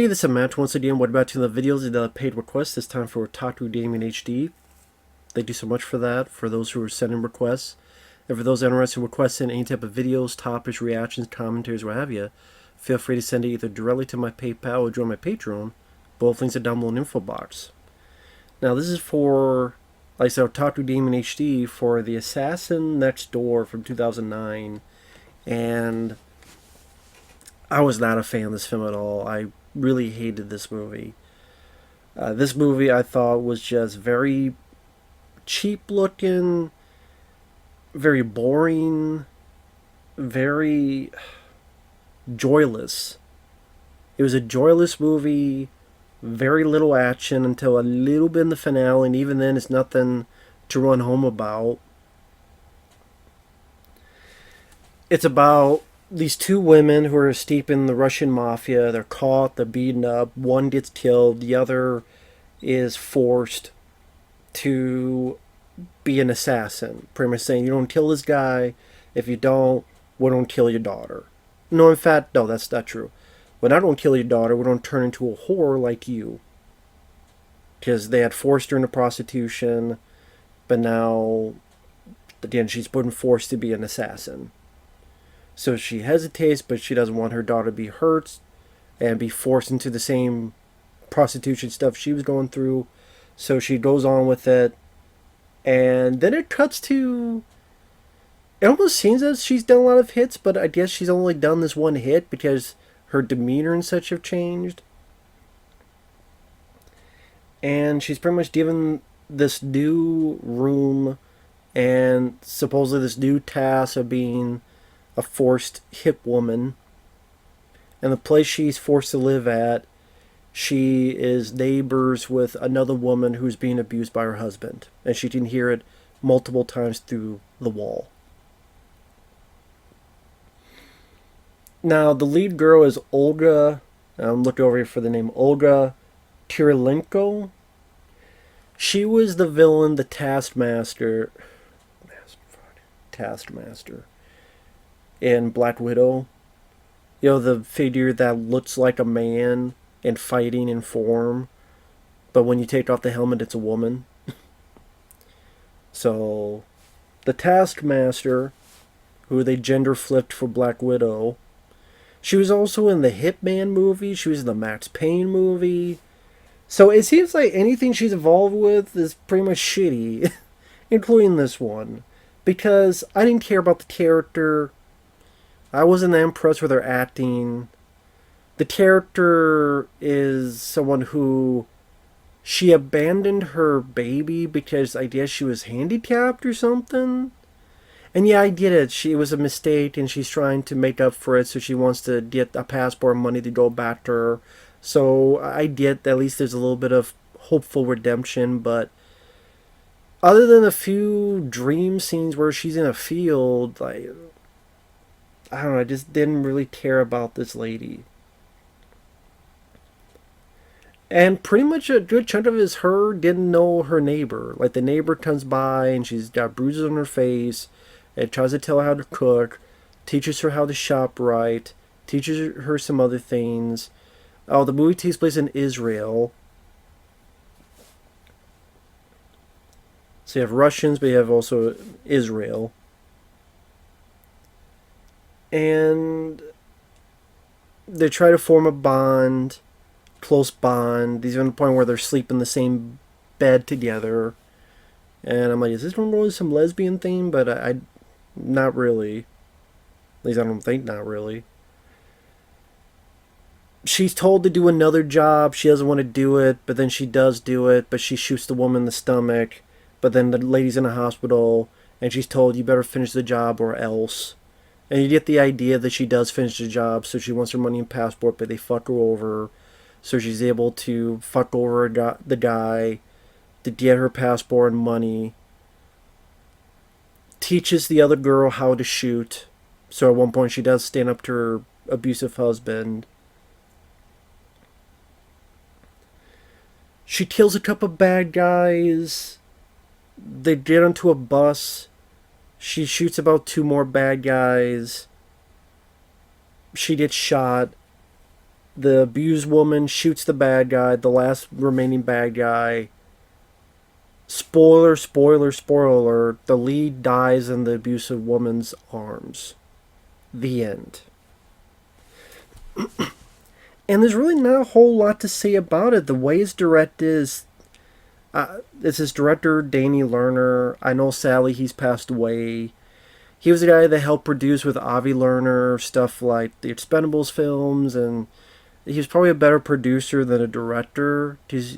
Hey, this is Matt once again. What about the videos that are paid requests? This time for OtakuGamingHd. Thank you so much for that, for those who are sending requests. And for those interested in requesting any type of videos, topics, reactions, commentaries, what have you, feel free to send it either directly to my PayPal or join my Patreon. Both links are down below in the info box. Now, this is for, like I said, OtakuGamingHd for The Assassin Next Door from 2009. And I was not a fan of this film at all. I really hated this movie. This movie I thought was just very cheap looking, very boring, very joyless. It was a joyless movie, very little action until a little bit in the finale, and even then it's nothing to run home about. It's about these two women who are steeped in the Russian mafia. They're caught, they're beaten up, one gets killed, the other is forced to be an assassin. Pretty much saying, you don't kill this guy, if you don't, we don't kill your daughter. No, in fact, no, that's not true. When I don't kill your daughter, we don't turn into a whore like you. Because they had forced her into prostitution, but now, again, she's been forced to be an assassin. So she hesitates, but she doesn't want her daughter to be hurt and be forced into the same prostitution stuff she was going through. So she goes on with it. And then it cuts to... It almost seems as she's done a lot of hits, but I guess she's only done this one hit because her demeanor and such have changed. And she's pretty much given this new room and supposedly this new task of being a forced hip woman. And the place she's forced to live at, she is neighbors with another woman who's being abused by her husband. And she can hear it multiple times through the wall. Now, the lead girl is Olga. I'm looking over here for the name. Olga Kirilenko. She was the villain, the Taskmaster. In Black Widow. You know, the figure that looks like a man and fighting in form, but when you take off the helmet, it's a woman. So, the Taskmaster, who they gender flipped for Black Widow, she was also in the Hitman movie, she was in the Max Payne movie. So it seems like anything she's involved with is pretty much shitty, including this one. Because I didn't care about the character. I wasn't that impressed with her acting. The character is someone who... She abandoned her baby because I guess she was handicapped or something. And yeah, I get it. It was a mistake and she's trying to make up for it. So she wants to get a passport money to go back to her. So I get at least there's a little bit of hopeful redemption. But other than a few dream scenes where she's in a field, like... I don't know, I just didn't really care about this lady. And pretty much a good chunk of it is her didn't know her neighbor. Like, the neighbor comes by and she's got bruises on her face and tries to tell her how to cook, teaches her how to shop right, teaches her some other things. Oh, the movie takes place in Israel. So you have Russians, but you have also Israel. And they try to form a bond, close bond. These are at the point where they're sleeping in the same bed together. And I'm like, is this one really some lesbian theme? But I not really. At least I don't think not really. She's told to do another job. She doesn't want to do it, but then she does do it. But she shoots the woman in the stomach. But then the lady's in a hospital, and she's told, you better finish the job or else. And you get the idea that she does finish the job, so she wants her money and passport, but they fuck her over. So she's able to fuck over the guy to get her passport and money. Teaches the other girl how to shoot. So at one point she does stand up to her abusive husband. She kills a couple bad guys. They get onto a bus. She shoots about 2 more bad guys. She gets shot. The abused woman shoots the bad guy, the last remaining bad guy. Spoiler, spoiler, spoiler. The lead dies in the abusive woman's arms. The end. And there's really not a whole lot to say about it. The way it's directed is. It's his director, Danny Lerner. I know sadly he's passed away. He was the guy that helped produce with Avi Lerner stuff like the Expendables films, and he was probably a better producer than a director. Because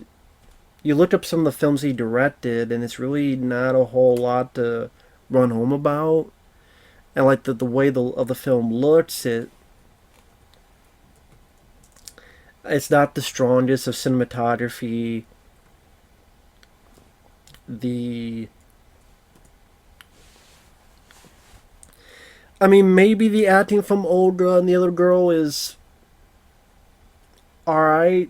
you look up some of the films he directed, and it's really not a whole lot to run home about. And like the way of the film looks, it's not the strongest of cinematography. I mean, maybe the acting from Olga and the other girl is alright,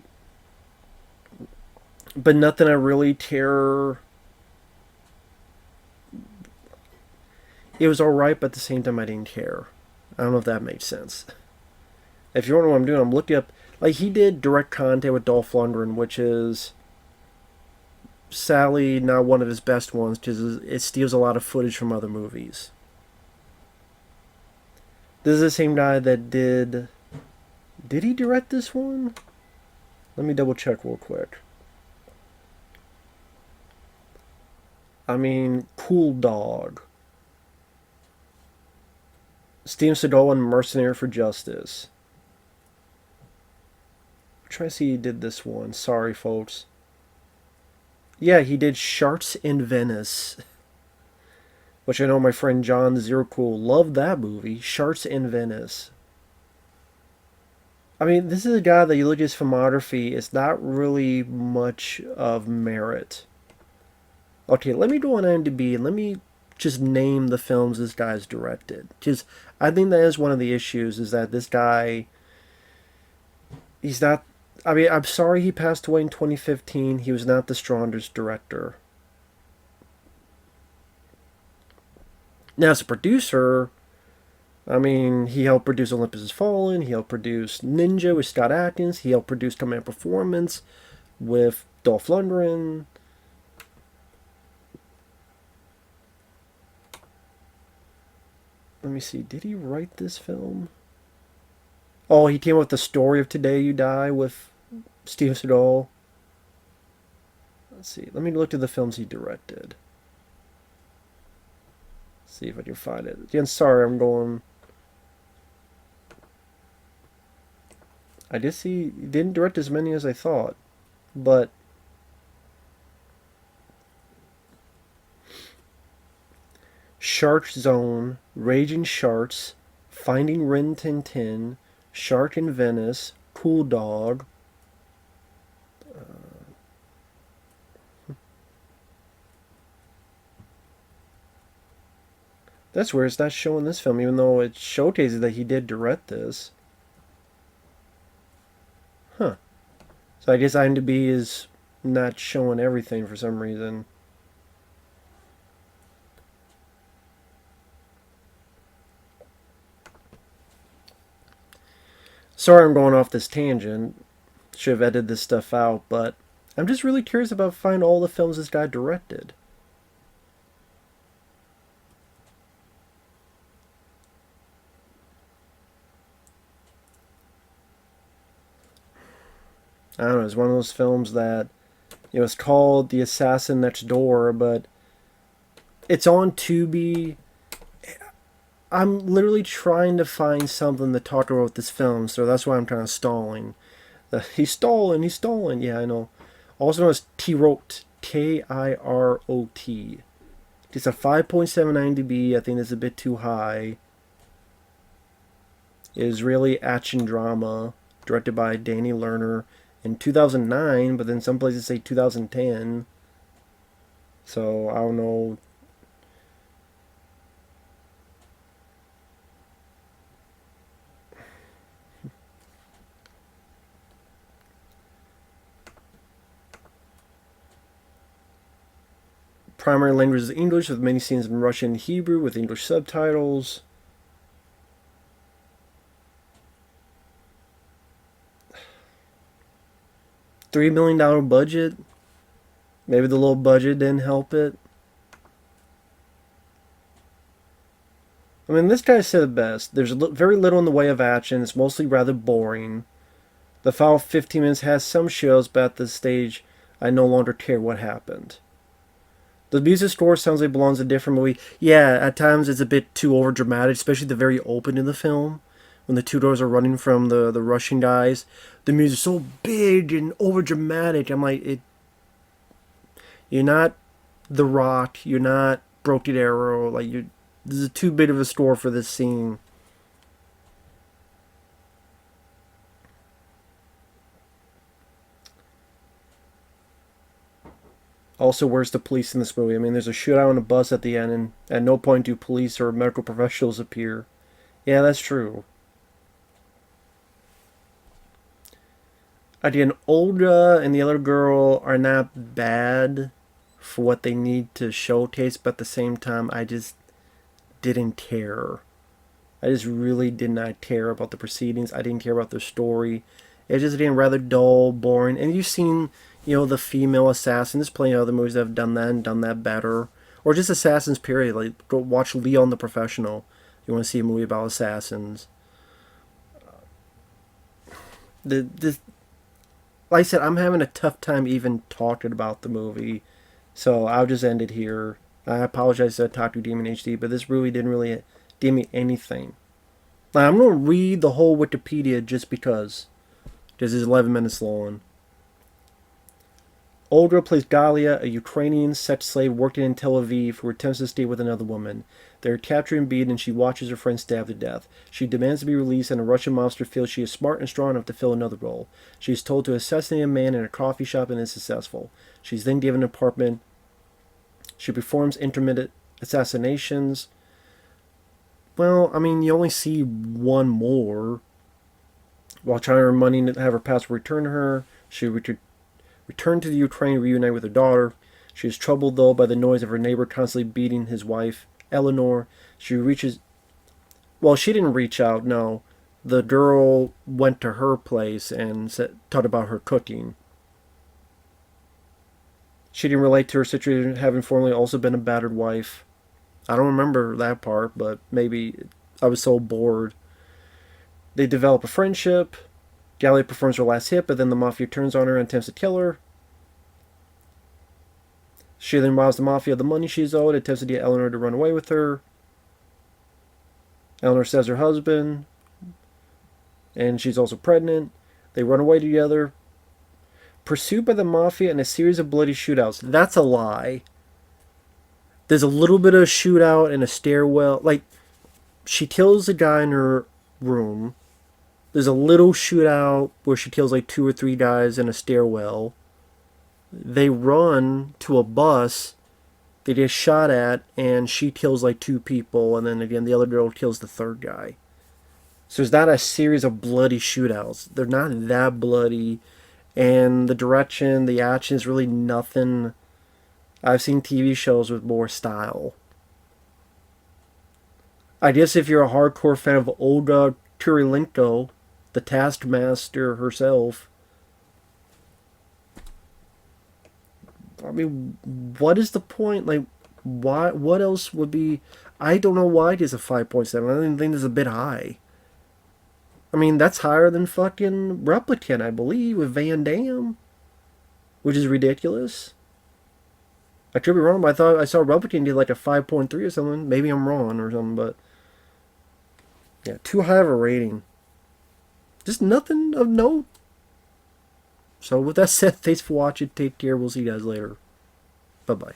but nothing I really tear. It was alright, but at the same time, I didn't care. I don't know if that makes sense. If you don't know what I'm doing, I'm looking up. Like, he did Direct Contact with Dolph Lundgren, which is sadly not one of his best ones because it steals a lot of footage from other movies. This is the same guy that did. Did he direct this one? Let me double check real quick. I mean, Cool Dog. Steven Seagal and Mercenary for Justice. I'm trying to see he did this one. Sorry, folks. Yeah, he did Sharks in Venice. Which I know my friend John Zero Cool loved that movie. Sharks in Venice. I mean, this is a guy that you look at his filmography, it's not really much of merit. Okay, let me go on IMDb and let me just name the films this guy's directed. Because I think that is one of the issues, is that this guy, he's not, I mean, I'm sorry he passed away in 2015. He was not the strongest director. Now, as a producer, I mean, he helped produce Olympus Has Fallen. He helped produce Ninja with Scott Adkins. He helped produce Command Performance with Dolph Lundgren. Let me see. Did he write this film? Oh, he came up with the story of Today You Die with Steven Seagal. Let's see. Let me look at the films he directed. See if I can find it. Again, sorry, I'm going. I did see he didn't direct as many as I thought, but Shark Zone, Raging Sharks, Finding Rin Tin Tin, Shark in Venice, Cool Dog. That's where it's not showing this film, even though it showcases that he did direct this. Huh. So I guess IMDb is not showing everything for some reason. Sorry I'm going off this tangent. Should have edited this stuff out, but I'm just really curious about finding all the films this guy directed. I don't know, it's one of those films that, you know, it's called The Assassin Next Door, but it's on Tubi. I'm literally trying to find something to talk about this film, so that's why I'm kind of stalling. He's stalling, he's stalling. Yeah, I know. Also known as T-Rot, Kirot. It's a 5.7 IMDb. I think it's a bit too high. It is really action drama, directed by Danny Lerner in 2009, but then some places say 2010. So I don't know. Primary language is English, with many scenes in Russian and Hebrew with English subtitles. $3 million budget. Maybe the low budget didn't help it. I mean, this guy said it best. There's very little in the way of action. It's mostly rather boring. The final 15 minutes has some shows, but at this stage, I no longer care what happened. The music score sounds like it belongs in a different movie. Yeah, at times it's a bit too overdramatic, especially the very open in the film. When the two doors are running from the Russian guys. The music's so big and overdramatic. I'm like, you're not The Rock. You're not Broken Arrow. Like, this is too big of a score for this scene. Also, where's the police in this movie? I mean, there's a shootout on a bus at the end, and at no point do police or medical professionals appear. Yeah, that's true. Again, Olga and the other girl are not bad for what they need to showcase, but at the same time, I just didn't care. I just really did not care about the proceedings. I didn't care about the story. It just again rather dull, boring. And you've seen, the female assassin. There's plenty of other movies that have done that and done that better. Or just assassins, period. Like, go watch Leon the Professional. You want to see a movie about assassins. Like I said, I'm having a tough time even talking about the movie. So I'll just end it here. I apologize to OtakuGamingHd, but this really didn't really give me anything. Now, I'm going to read the whole Wikipedia just because. This is 11 minutes long. Olga plays Galia, a Ukrainian sex slave working in Tel Aviv who attempts to stay with another woman. They are captured and beaten, and she watches her friend stabbed to death. She demands to be released, and a Russian monster feels she is smart and strong enough to fill another role. She is told to assassinate a man in a coffee shop and is successful. She is then given an apartment. She performs intermittent assassinations. Well, I mean, you only see one more. While trying to earn money to have her passport returned to her, she returned to the Ukraine to reunite with her daughter. She is troubled, though, by the noise of her neighbor constantly beating his wife, Eleanor. She reaches... Well, she didn't reach out, no. The girl went to her place and talked about her cooking. She didn't relate to her situation, having formerly also been a battered wife. I don't remember that part, but maybe I was so bored. They develop a friendship. Galia performs her last hit, but then the mafia turns on her and attempts to kill her. She then robs the mafia of the money she's owed, attempts to get Eleanor to run away with her. Eleanor says her husband, and she's also pregnant. They run away together. Pursued by the mafia in a series of bloody shootouts. That's a lie. There's a little bit of a shootout in a stairwell. Like, she kills a guy in her room. There's a little shootout where she kills like 2 or 3 guys in a stairwell. They run to a bus. They get shot at, and she kills like 2 people, and then again the other girl kills the 3rd guy. So it's not a series of bloody shootouts. They're not that bloody, and the direction, the action is really nothing. I've seen TV shows with more style. I guess if you're a hardcore fan of Olga Kurilenko, the Taskmaster herself, I mean, what is the point? Like, why? What else would be... I don't know why it is a 5.7. I even think it's a bit high. I mean, that's higher than fucking Replicant, I believe, with Van Damme. Which is ridiculous. I could be wrong, but I thought I saw Replicant did like a 5.3 or something. Maybe I'm wrong or something, but... yeah, too high of a rating. Just nothing of note. So with that said, thanks for watching. Take care. We'll see you guys later. Bye-bye.